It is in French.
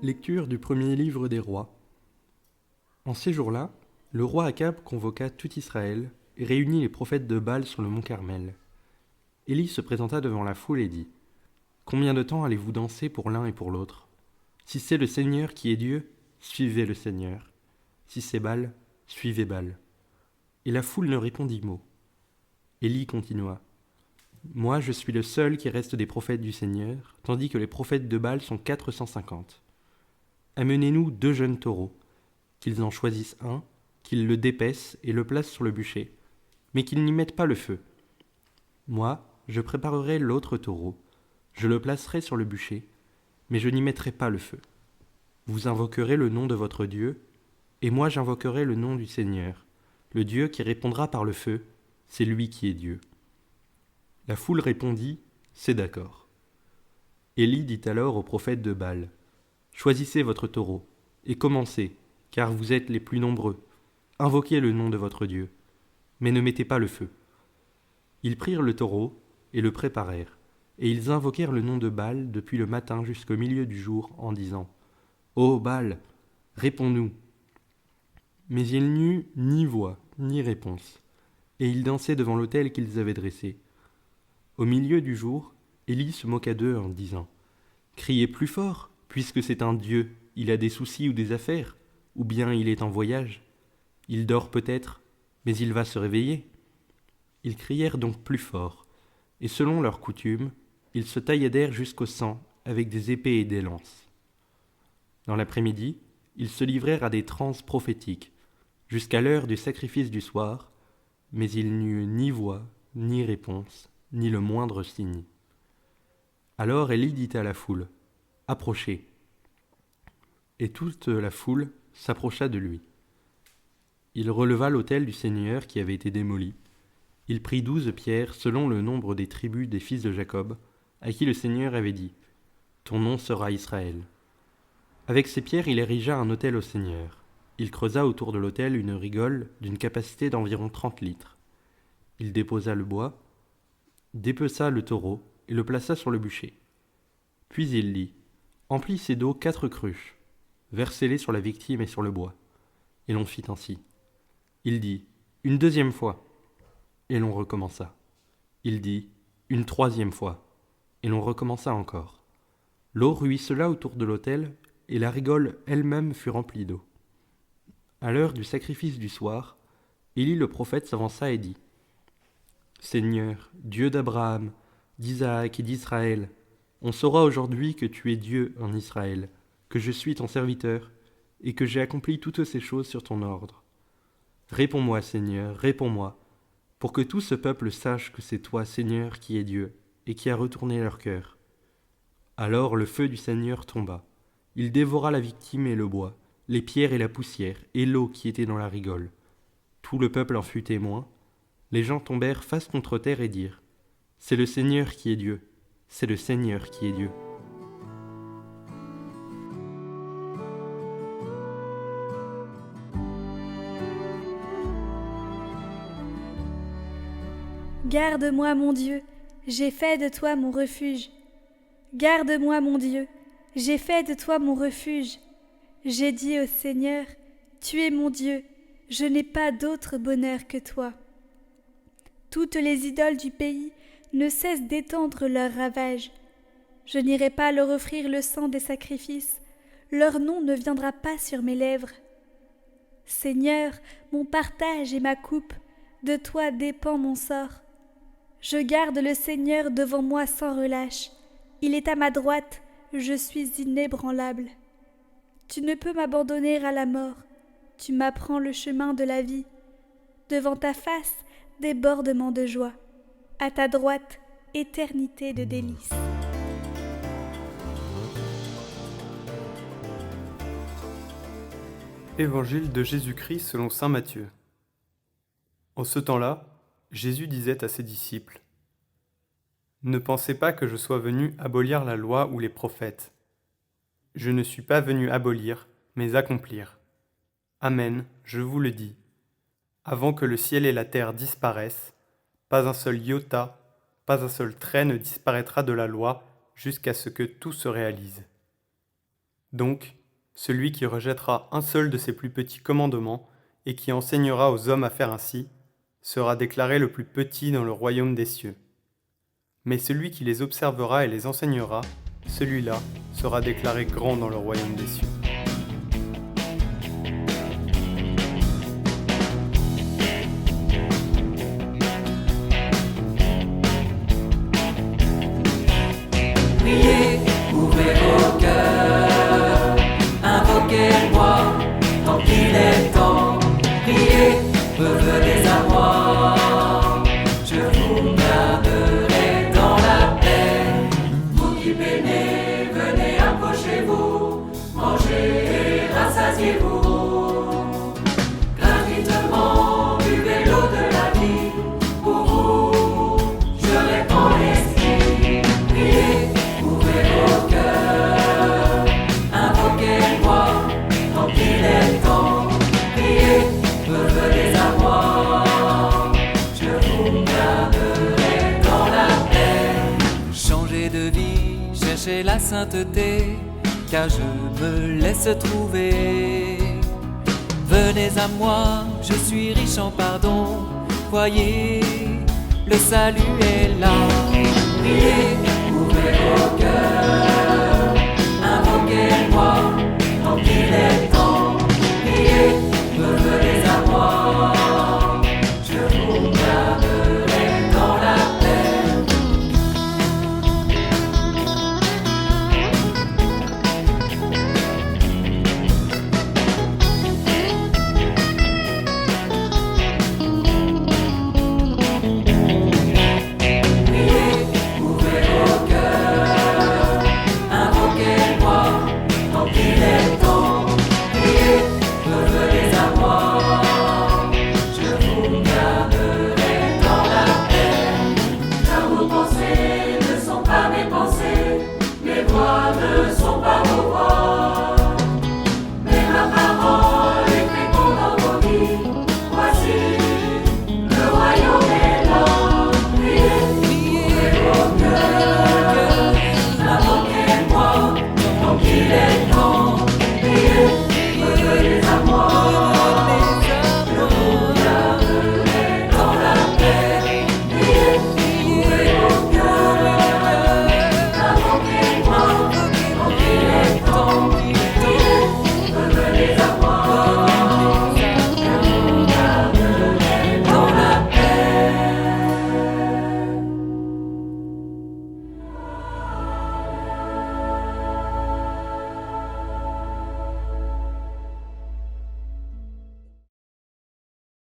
Lecture du premier livre des rois. En ces jours-là, le roi Akab convoqua tout Israël et réunit les prophètes de Baal sur le mont Carmel. Élie se présenta devant la foule et dit : « Combien de temps allez-vous danser pour l'un et pour l'autre ? Si c'est le Seigneur qui est Dieu, suivez le Seigneur. Si c'est Baal, suivez Baal. » Et la foule ne répondit mot. Élie continua : « Moi, je suis le seul qui reste des prophètes du Seigneur, tandis que les prophètes de Baal sont 450. Amenez-nous 2 jeunes taureaux, qu'ils en choisissent un, qu'ils le dépaissent et le placent sur le bûcher, mais qu'ils n'y mettent pas le feu. Moi, je préparerai l'autre taureau, je le placerai sur le bûcher, mais je n'y mettrai pas le feu. Vous invoquerez le nom de votre Dieu, et moi j'invoquerai le nom du Seigneur, le Dieu qui répondra par le feu, c'est lui qui est Dieu. » La foule répondit : « C'est d'accord. » Élie dit alors aux prophètes de Baal : « Choisissez votre taureau, et commencez, car vous êtes les plus nombreux. Invoquez le nom de votre Dieu, mais ne mettez pas le feu. » Ils prirent le taureau et le préparèrent, et ils invoquèrent le nom de Baal depuis le matin jusqu'au milieu du jour, en disant : « Ô Baal, réponds-nous !» Mais il n'y eut ni voix, ni réponse, et ils dansaient devant l'autel qu'ils avaient dressé. Au milieu du jour, Élie se moqua d'eux en disant : « Criez plus fort, puisque c'est un Dieu, il a des soucis ou des affaires, ou bien il est en voyage. Il dort peut-être, mais il va se réveiller. » Ils crièrent donc plus fort, et selon leur coutume, ils se tailladèrent jusqu'au sang avec des épées et des lances. Dans l'après-midi, ils se livrèrent à des transes prophétiques, jusqu'à l'heure du sacrifice du soir, mais il n'y eut ni voix, ni réponse, ni le moindre signe. Alors Élie dit à la foule : « Approchez. » Et toute la foule s'approcha de lui. Il releva l'autel du Seigneur qui avait été démoli. Il prit 12 pierres selon le nombre des tribus des fils de Jacob, à qui le Seigneur avait dit : « Ton nom sera Israël. » Avec ces pierres, il érigea un autel au Seigneur. Il creusa autour de l'autel une rigole d'une capacité d'environ 30 litres. Il déposa le bois, dépeça le taureau et le plaça sur le bûcher. Puis il dit : « Emplissez d'eau 4 cruches, versez-les sur la victime et sur le bois. » Et l'on fit ainsi. Il dit : « Une 2e fois. » Et l'on recommença. Il dit : « Une 3e fois. » Et l'on recommença encore. L'eau ruissela autour de l'autel, et la rigole elle-même fut remplie d'eau. À l'heure du sacrifice du soir, Élie le prophète s'avança et dit : « Seigneur, Dieu d'Abraham, d'Isaac et d'Israël, on saura aujourd'hui que tu es Dieu en Israël, que je suis ton serviteur, et que j'ai accompli toutes ces choses sur ton ordre. Réponds-moi, Seigneur, réponds-moi, pour que tout ce peuple sache que c'est toi, Seigneur, qui es Dieu, et qui a retourné leur cœur. » Alors le feu du Seigneur tomba. Il dévora la victime et le bois, les pierres et la poussière, et l'eau qui était dans la rigole. Tout le peuple en fut témoin. Les gens tombèrent face contre terre et dirent : « C'est le Seigneur qui est Dieu, c'est le Seigneur qui est Dieu. » Garde-moi, mon Dieu, j'ai fait de toi mon refuge. Garde-moi, mon Dieu, j'ai fait de toi mon refuge. J'ai dit au Seigneur : tu es mon Dieu, je n'ai pas d'autre bonheur que toi. Toutes les idoles du pays ne cessent d'étendre leurs ravages. Je n'irai pas leur offrir le sang des sacrifices, leur nom ne viendra pas sur mes lèvres. Seigneur, mon partage et ma coupe, de toi dépend mon sort. Je garde le Seigneur devant moi sans relâche. Il est à ma droite, je suis inébranlable. Tu ne peux m'abandonner à la mort, tu m'apprends le chemin de la vie. Devant ta face, débordement de joie. À ta droite, éternité de délices. Évangile de Jésus-Christ selon saint Matthieu. En ce temps-là, Jésus disait à ses disciples : « Ne pensez pas que je sois venu abolir la loi ou les prophètes. Je ne suis pas venu abolir, mais accomplir. Amen, je vous le dis. Avant que le ciel et la terre disparaissent, pas un seul iota, pas un seul trait ne disparaîtra de la loi jusqu'à ce que tout se réalise. Donc, celui qui rejettera un seul de ses plus petits commandements et qui enseignera aux hommes à faire ainsi, sera déclaré le plus petit dans le royaume des cieux. Mais celui qui les observera et les enseignera, celui-là sera déclaré grand dans le royaume des cieux. Priez, ouvrez vos cœurs, invoquez-moi tant qu'il est temps. Priez, revenez à moi, je vous garderai dans la paix. Vous qui peinez, venez, approchez-vous, mangez et rassasiez-vous. Gratuitement, buvez l'eau de la vie, pour vous, je répands l'esprit. Priez, ouvrez vos cœurs, invoquez-moi tant qu'il est temps. Priez, revenez à moi, je vous garderai dans la paix. Changez de vie, cherchez la sainteté, car je me laisse trouver. Venez à moi, je suis riche en pardon, voyez, le salut est là. Priez,